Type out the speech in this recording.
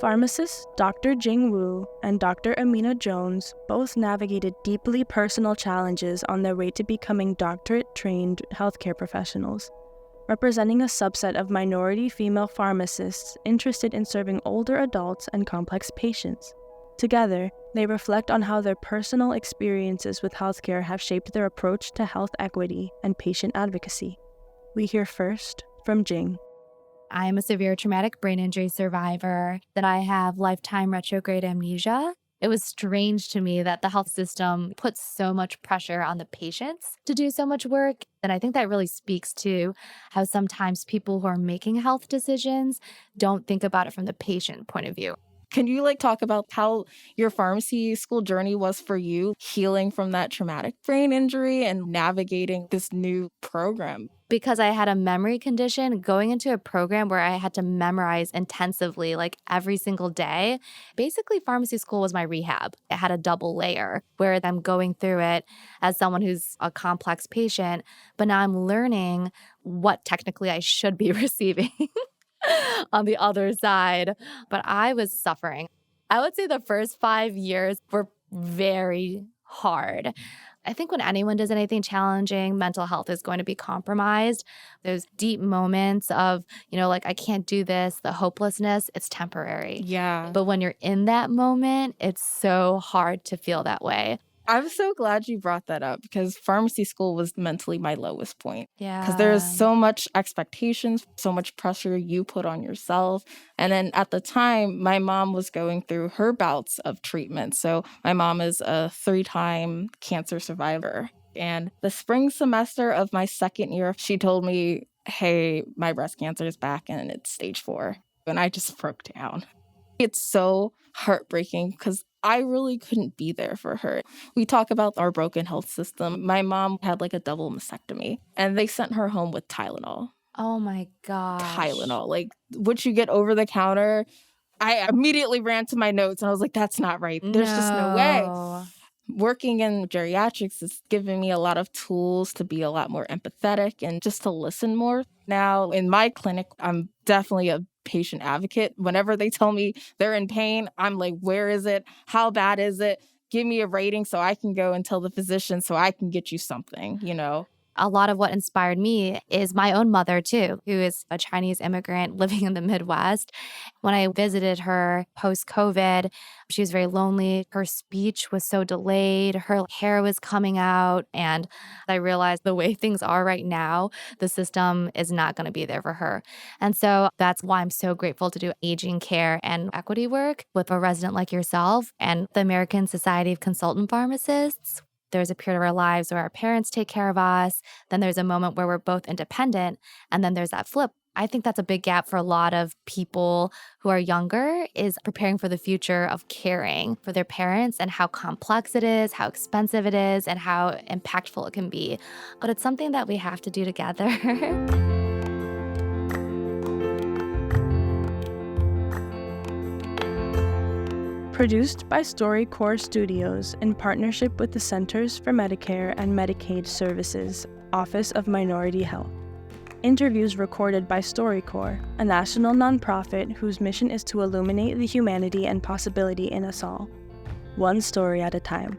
Pharmacists Dr. Jing Wu and Dr. Aminah Jones both navigated deeply personal challenges on their way to becoming doctorate-trained healthcare professionals, representing a subset of minority female pharmacists interested in serving older adults and complex patients. Together, they reflect on how their personal experiences with healthcare have shaped their approach to health equity and patient advocacy. We hear first from Jing. I'm a severe traumatic brain injury survivor, that I have lifetime retrograde amnesia. It was strange to me that the health system puts so much pressure on the patients to do so much work. And I think that really speaks to how sometimes people who are making health decisions don't think about it from the patient point of view. Can you talk about how your pharmacy school journey was for you, healing from that traumatic brain injury and navigating this new program? Because I had a memory condition, going into a program where I had to memorize intensively, every single day, basically pharmacy school was my rehab. It had a double layer where I'm going through it as someone who's a complex patient, but now I'm learning what technically I should be receiving on the other side. But I was suffering. I would say the first 5 years were very hard. I think when anyone does anything challenging, mental health is going to be compromised. Those deep moments of, I can't do this, the hopelessness, it's temporary. Yeah. But when you're in that moment, it's so hard to feel that way. I'm so glad you brought that up because pharmacy school was mentally my lowest point. Yeah. Because there's so much expectations, so much pressure you put on yourself. And then at the time, my mom was going through her bouts of treatment. So my mom is a 3-time cancer survivor. And the spring semester of my second year, she told me, hey, my breast cancer is back and it's stage 4. And I just broke down. It's so heartbreaking because I really couldn't be there for her. We talk about our broken health system. My mom had a double mastectomy and they sent her home with Tylenol. Oh my gosh. Tylenol, what you get over the counter. I immediately ran to my notes and I was like, that's not right. There's just no way. Working in geriatrics is giving me a lot of tools to be a lot more empathetic and just to listen more. Now, in my clinic, I'm definitely a patient advocate. Whenever they tell me they're in pain, I'm like, where is it? How bad is it? Give me a rating so I can go and tell the physician so I can get you something, A lot of what inspired me is my own mother, too, who is a Chinese immigrant living in the Midwest. When I visited her post-COVID, she was very lonely. Her speech was so delayed. Her hair was coming out. And I realized the way things are right now, the system is not going to be there for her. And so that's why I'm so grateful to do aging care and equity work with a resident like yourself and the American Society of Consultant Pharmacists. There's a period of our lives where our parents take care of us. Then there's a moment where we're both independent. And then there's that flip. I think that's a big gap for a lot of people who are younger, is preparing for the future of caring for their parents and how complex it is, how expensive it is, and how impactful it can be. But it's something that we have to do together. Produced by StoryCorps Studios in partnership with the Centers for Medicare and Medicaid Services, Office of Minority Health. Interviews recorded by StoryCorps, a national nonprofit whose mission is to illuminate the humanity and possibility in us all, one story at a time.